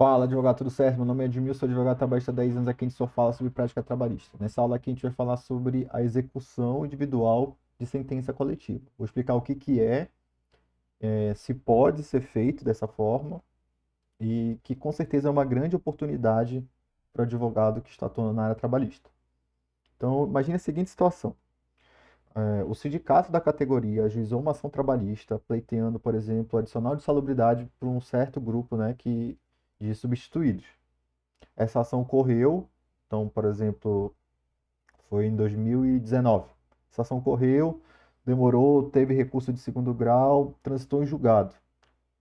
Fala, advogado, tudo certo? Meu nome é Edmilson, sou advogado trabalhista há 10 anos. Aqui a gente só fala sobre prática trabalhista. Nessa aula aqui a gente vai falar sobre a execução individual de sentença coletiva. Vou explicar o que que é, se pode ser feito dessa forma e que com certeza é uma grande oportunidade para o advogado que está atuando na área trabalhista. Então, imagine a seguinte situação. O sindicato da categoria ajuizou uma ação trabalhista pleiteando, por exemplo, adicional de salubridade para um certo grupo, né, de substituídos. Essa ação correu, então, por exemplo, foi em 2019. Essa ação correu, demorou, teve recurso de segundo grau, transitou em julgado,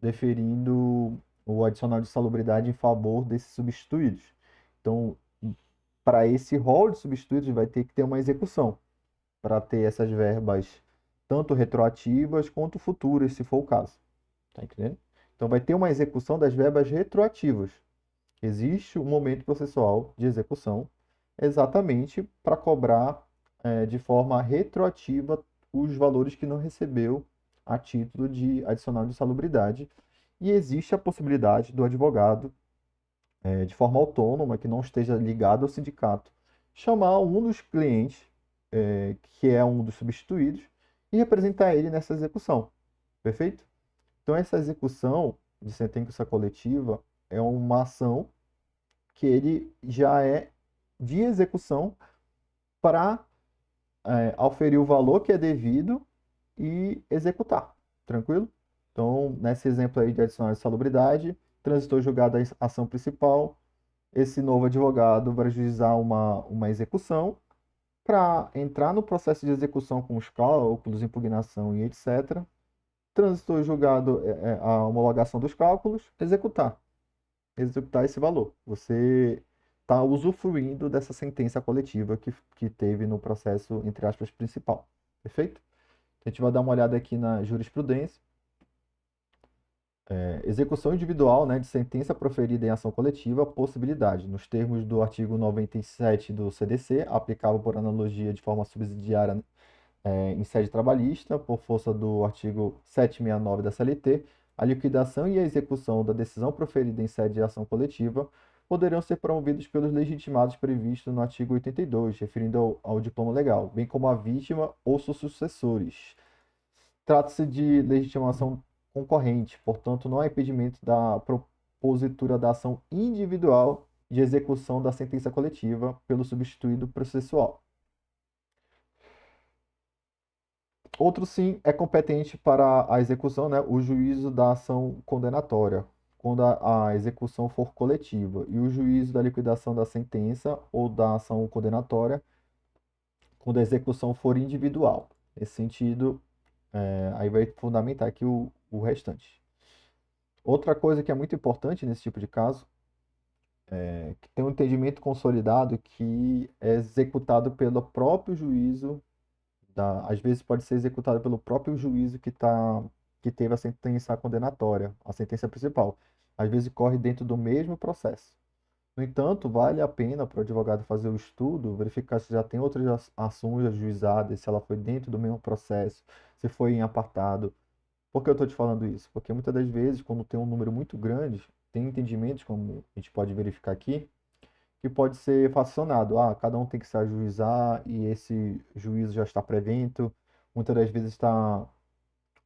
deferindo o adicional de salubridade em favor desses substituídos. Então, para esse rol de substituídos, vai ter que ter uma execução para ter essas verbas tanto retroativas quanto futuras, se for o caso. Tá entendendo? Então, vai ter uma execução das verbas retroativas. Existe um momento processual de execução exatamente para cobrar de forma retroativa os valores que não recebeu a título de adicional de salubridade. E existe a possibilidade do advogado, de forma autônoma, que não esteja ligado ao sindicato, chamar um dos clientes, que é um dos substituídos, e representar ele nessa execução. Perfeito? Então, essa execução de sentença coletiva é uma ação que ele já é de execução para auferir o valor que é devido e executar. Tranquilo? Então, nesse exemplo aí de adicional de salubridade, transitou julgado a ação principal, esse novo advogado vai juizar uma execução para entrar no processo de execução com os cálculos, impugnação e etc. Transitou julgado a homologação dos cálculos, executar esse valor. Você está usufruindo dessa sentença coletiva que teve no processo, entre aspas, principal. Perfeito? A gente vai dar uma olhada aqui na jurisprudência. Execução individual, né, de sentença proferida em ação coletiva, possibilidade, nos termos do artigo 97 do CDC, aplicável por analogia de forma subsidiária em sede trabalhista, por força do artigo 769 da CLT, a liquidação e a execução da decisão proferida em sede de ação coletiva poderão ser promovidos pelos legitimados previstos no artigo 82, referindo ao diploma legal, bem como a vítima ou seus sucessores. Trata-se de legitimação concorrente, portanto, não há impedimento da propositura da ação individual de execução da sentença coletiva pelo substituído processual. Outro sim é competente para a execução, né, o juízo da ação condenatória, quando a execução for coletiva, e o juízo da liquidação da sentença ou da ação condenatória, quando a execução for individual. Nesse sentido, aí vai fundamentar aqui o restante. Outra coisa que é muito importante nesse tipo de caso é que tem um entendimento consolidado que é executado pelo próprio juízo às vezes pode ser executado pelo próprio juízo que teve a sentença condenatória, a sentença principal. Às vezes corre dentro do mesmo processo. No entanto, vale a pena para o advogado fazer o estudo, verificar se já tem outras ações ajuizadas, se ela foi dentro do mesmo processo, se foi em apartado. Por que eu estou te falando isso? Porque muitas das vezes, quando tem um número muito grande, tem entendimentos, como a gente pode verificar aqui, que pode ser facionado. Cada um tem que se ajuizar e esse juízo já está prevento. Muitas das vezes está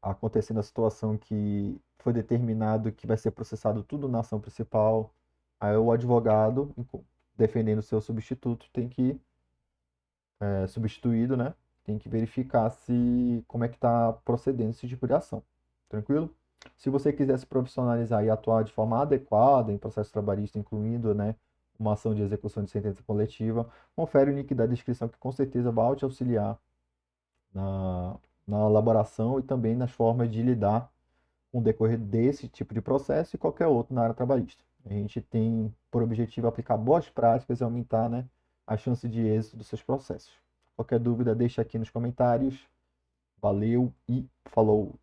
acontecendo a situação que foi determinado que vai ser processado tudo na ação principal. Aí o advogado, defendendo o seu substituto, tem que, substituído, né? Tem que verificar se como é que está procedendo esse tipo de ação. Tranquilo? Se você quiser se profissionalizar e atuar de forma adequada em processo trabalhista, incluindo, né, uma ação de execução de sentença coletiva, confere o link da descrição que com certeza vai te auxiliar na elaboração e também nas formas de lidar com o decorrer desse tipo de processo e qualquer outro na área trabalhista. A gente tem por objetivo aplicar boas práticas e aumentar, né, a chance de êxito dos seus processos. Qualquer dúvida, deixa aqui nos comentários. Valeu e falou!